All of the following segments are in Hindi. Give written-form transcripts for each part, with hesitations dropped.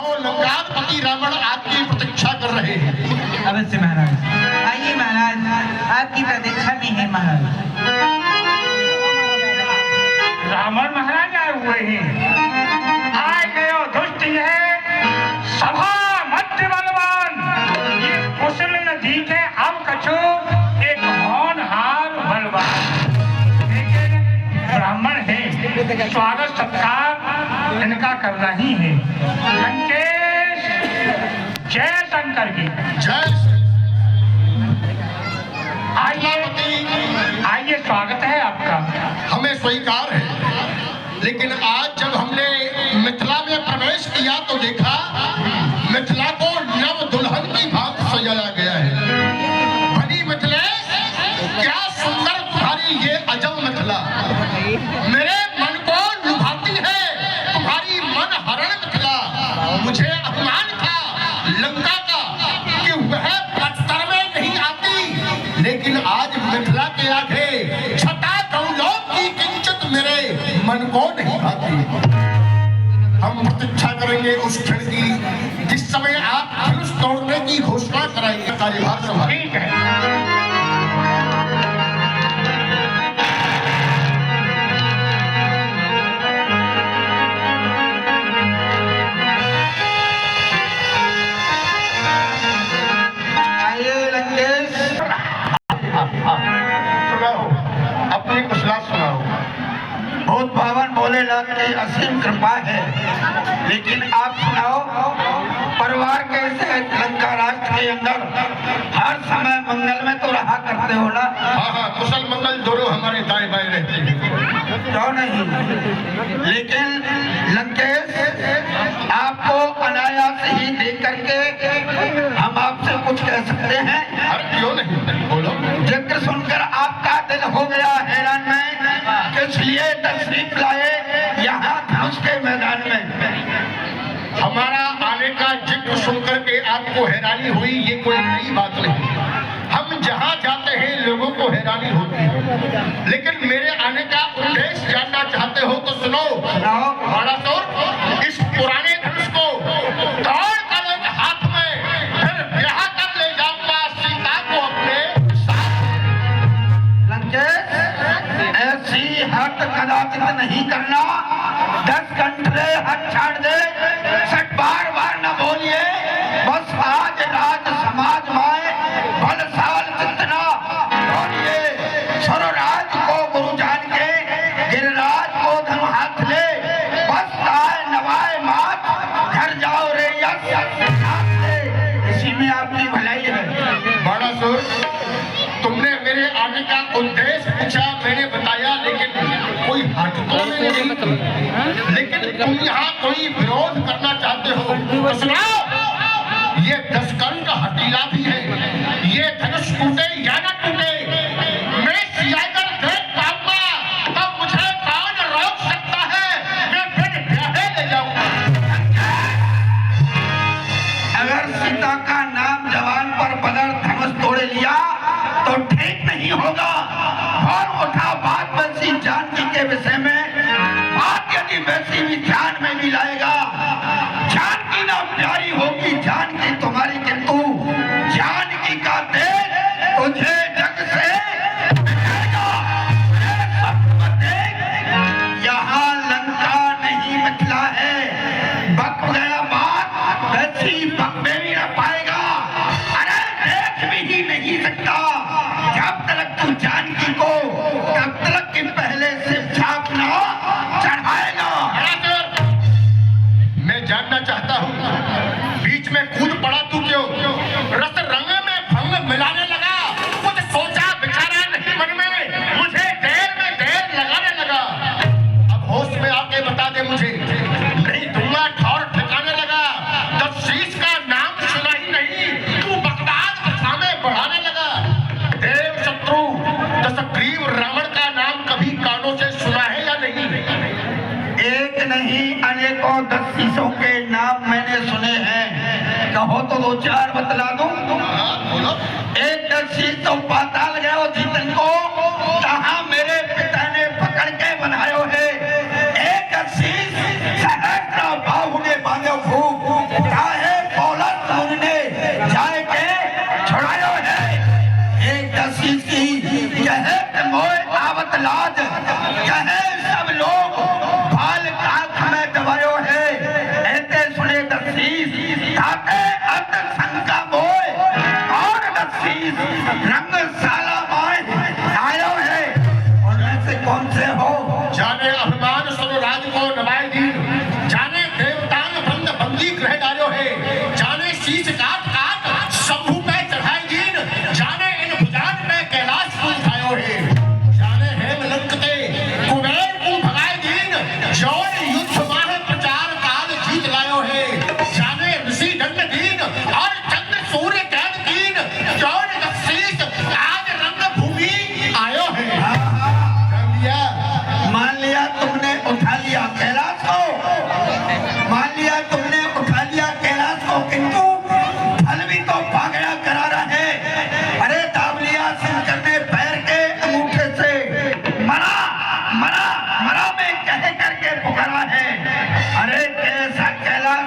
और लंकापति रावण आपकी प्रतीक्षा कर रहे हैं। अवश्य महाराज, आइए महाराज, आपकी प्रतीक्षा में है महाराज। रावण महाराज आए हुए हैं। आए गयो दुष्ट है सभा मध्य बलवान, ये कुशल नदी के अब कछु एक होनहार बलवान। ब्राह्मण है, स्वागत सत्कार इनका करना ही है। लंकेश जय शंकर की जय। आइए, स्वागत है आपका। हमें स्वीकार है, लेकिन आज जब हमने मिथिला में प्रवेश किया तो देखा मिथिला को नव दुल्हन की भांति सजाया गया है। भली मिथिलेश, क्या सुंदर तुम्हारी ये अजब मिथिला, मेरे मन को लुभाती है तुम्हारी मन हरण मिथिला। मुझे अभिमान था लंका का कि वह पत्थर में नहीं आती, लेकिन आज मिथिला के आगे छटा गौलोक की किंचित मेरे मन को नहीं भाती। हम प्रतीक्षा करेंगे उस क्षण की जिस समय आप धनुष तोड़ने की घोषणा कराएंगे। कार्यभार संभाल। ठीक है। सुनाओ, अपनी कुशला सुनाओ। बहुत पावन बोले लाख की असीम कृपा है, लेकिन आप सुनाओ, परिवार कैसे लंका राष्ट्र के अंदर हर समय मंगल में तो रहा करते हो ना? हाँ हाँ, कुशल मंगल दोनों हमारे दाएं बाएं रहते हैं। क्यों नहीं, लेकिन लंकेश आपको अनायास ही देख करके हम आपसे कुछ कह सकते हैं? अरे क्यों नहीं, बोलो। जिक्र सुनकर आपका दिल हो गया हैरान में, इसलिए तशरीफ लाए यहाँ धनुष के मैदान में। हमारा आने का जिक्र सुनकर के आपको हैरानी हुई, ये कोई नई बात नहीं। हम जहाँ जाते हैं लोगों को हैरानी होती है, लेकिन मेरे आने का उद्देश्य जानना चाहते हो तो सुनो। बाणासुर, इस पुराने धनुष को तोड़ कर एक हाथ में फिर ब्याह कर ले जाऊंगा सीता को अपने साथ। लंकेश, ऐसी हट कदाचित नहीं करना। 10 घंटे हट छाड़ दे, सट बार बार न बोलिए। बस आज राज समाज में बलशाल जितना बोलिए। स्वराज को गुरु जान के गिरिराज को धनु हाथ ले। बस ताए नवाए मात घर जाओ रे यश, इसी में आपकी भलाई है। बाणासुर, तुमने मेरे आने का उद्देश्य पूछा, मैंने बताया, लेकिन कोई हट तो मैंने नहीं की। लेकिन तुम यहाँ कोई विरोध करना चाहते हो तो सुनाओ। ये 10 कर्ण का हटीला भी है, ये धनुष टूटे या न टूटे, मैं सियाकर देख पाऊंगा तब मुझे कौन रोक सकता है, मैं फिर ब्याहे ले जाऊंगा। अगर सीता का नाम जवान पर बदर धनुष तोड़े लिया तो ठीक नहीं होगा। और उठा बात वैसी जानकी के विषय में, बात यदि वैसी भी ध्यान में भी लाएगा, जानकी ना प्यारी होगी जानकी तुम्हारी, किंतु जानकी का तेज तुझे जग से मिटाएगा। यहाँ लंका नहीं मिथिला है, बक गया बात वैसी बकने भी न पाएगा। अरे देख भी नहीं सकता जब तक तू जानकी को तब तक कि पहले से छाप न चढ़ाएगा। मैं जानना चाहता हूँ, बीच में कूद पड़ा तू क्यों? रस रंग में भंग मिलाने लगा, कुछ सोचा विचारा नहीं मन में, मुझे देर में देर लगाने लगा। अब होश में आके बता दे मुझे, नहीं दूंगा ठौर ठिकाने लगा। 10 शीश का नाम सुना ही नहीं, तू बकवास कथा में बढ़ाने लगा। देव शत्रु दशग्रीव रावण का नाम कभी कानों से सुना है या नहीं? एक नहीं अनेकों 10 शीशों के नाम मैंने सुने हैं। कहो तो 2-4 बतला दूं? बोलो। एक 10 शीश तो पाताल गयो जीतन को, कहा मेरे पिता ने पकड़ के बनायो है। एक 10 शीश सहस्त्र बाहु ने बांधो खूब,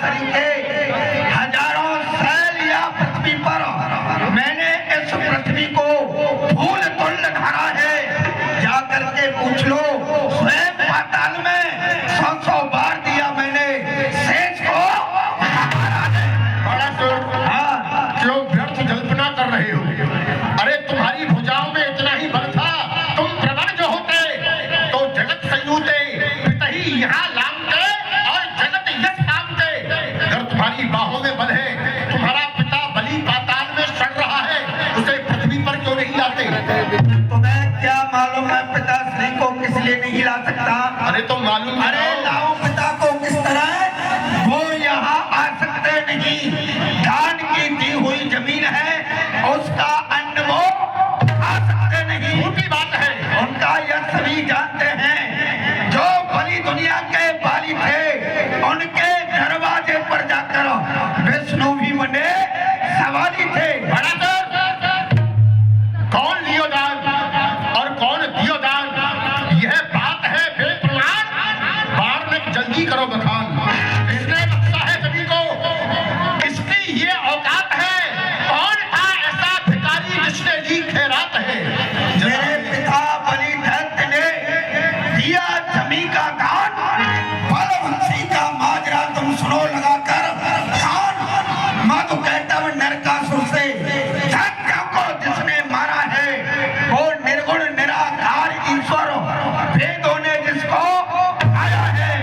सरीखे हजारों सैल या पृथ्वी पर मैंने इस पृथ्वी को फूल तुल्य धरा है। जाकर के पूछ लो, स्वयं पाताल में 100 बार दिया मैंने शेष को हमारा है। बड़ा सुर, हाँ, क्यों व्यर्थ जल्पना कर रहे हो? अरे तुम्हारी भुजाओं में इतना ही बल था, तुम प्रबल जो होते तो जगत संयूते पितही यहाँ लामते और जगत यश पामते। अगर तुम्हारी बाहों में बल है, तुम्हारा पिता बलि पाताल में सड़ रहा है, उसे पृथ्वी पर क्यों नहीं लाते? तुम्हें क्या मालूम है पिताश्री को किस लिए नहीं ला सकता? अरे तो मालूम अरे लाओ पिता को किस तरह, वो यहाँ आ सकते नहीं। दान की दी हुई जमीन है, उसका अन्न वो आ सकते नहीं। झूठी बात है। उनका यह सभी जानते हैं। जो बली दुनिया के बाली थे, उनके दरवाजे पर जाकर विष्णु भी बने सवाली थे। बड़ा सर, कौन लियो दान और कौन दियो दान, यह बात है बेप्रमाण। बार में जल्दी करो बखान। इसने बख्शा है सभी को, इसकी ये औकात है। कौन था ऐसा भिखारी जिसने ली खैरात है? मेरे पिता बलि दत्त ने दिया जमी का दान। बलवंशी का माजरा तुम सुनो लगाकर कान। मधुकैटव नरकासुर से दैत्यों को जिसने मारा है, वो निर्गुण निराकार ईश्वर वेदों ने जिसको आया है।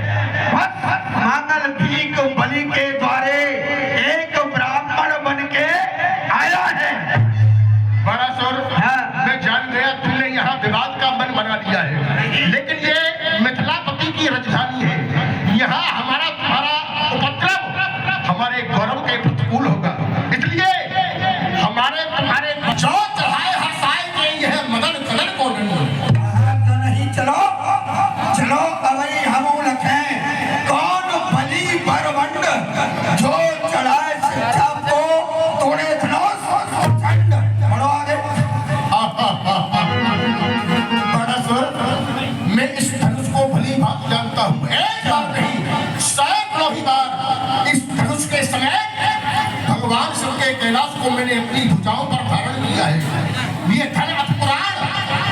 बस मांगल भीख बलि के द्वारे एक ब्राह्मण बन के आया है। बड़ा सुर, हाँ। मैं जान गया तुमने यहाँ विवाद का मन बना लिया है, लेकिन ये मिथिलापति की राजधानी है। यहाँ हमारा तुम्हारा उपद्रव हमारे गौरव के प्रतिकूल होगा। इसलिए हमारे तुम्हारे जो चढ़ाए हसाए के यह मदन कदर को नहीं। तो नहीं, चलो चलो अवई हम लखें। कौन बलि बरवंड जो चढ़ाए शिक्षा को तोड़े धनुष चंड। बढ़ो आगे। बड़ा सुर, मैं इस धनुष को भली भांति जानता हूँ। एक बार नहीं, सैकड़ों ही बार इस धनुष के समय भगवान शिव के कैलाश को मैंने अपनी भुजाओं पर धारण किया है। ये धन अपपुराण,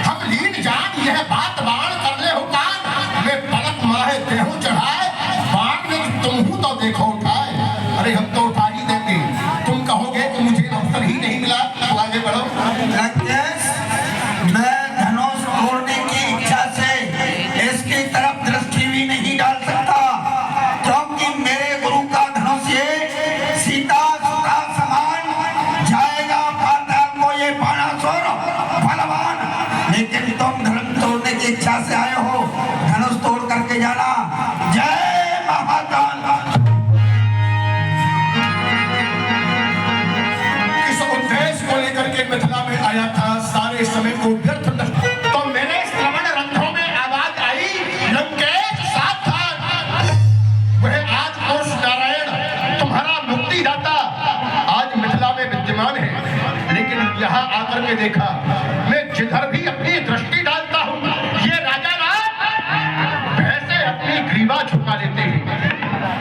हम लीन जान, यह बात बाण कर ले हो कान। मैं पलक माहे देहूं चढ़ाए, बाण में तुम हूं तो देखो उठाए। अरे हम तो उठा ही देंगे, तुम कहोगे कि मुझे अवसर ही नहीं मिला। तो आगे बढ़ो। लंकेश, मैं धनुष तोड़ने की इच्छा से इसकी तरफ दृष्टि भी नहीं डाल सकता, क्योंकि मेरे गुरु का धनुष ये सीता सुता समान जाएगा पाताल को ये बाणासुर बलवान। लेकिन तुम धनुष तोड़ने की इच्छा से आए हो, धनुष तोड़ करके जाना। जय महाकाल। इस उद्देश्य को लेकर के मिथिला में आया था, सारे समय को व्यर्थ नष्ट। तो मेरे श्रवण रंध्रों में आवाज आई, लंकेश सावधान। वह आज पुरुष नारायण तुम्हारा मुक्तिदाता आज मिथिला में विद्यमान है। लेकिन यहाँ आकर के देखा, मैं जिधर भी अपनी दृष्टि डालता हूँ, ये राजा भैंसे अपनी ग्रीवा झुका लेते हैं।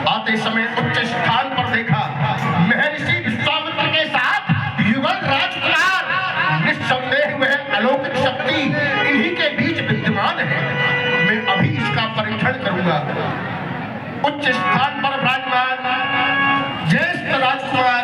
आते समय उच्च स्थान पर देखा, महर्षि विश्वामित्र के साथ युगल राजकुमार। निस्संदेह वह अलौकिक शक्ति इन्हीं के बीच विद्यमान है। मैं अभी इसका परीक्षण करूंगा। उच्च स्थान पर विराजमान ज्येष्ठ राजकुमार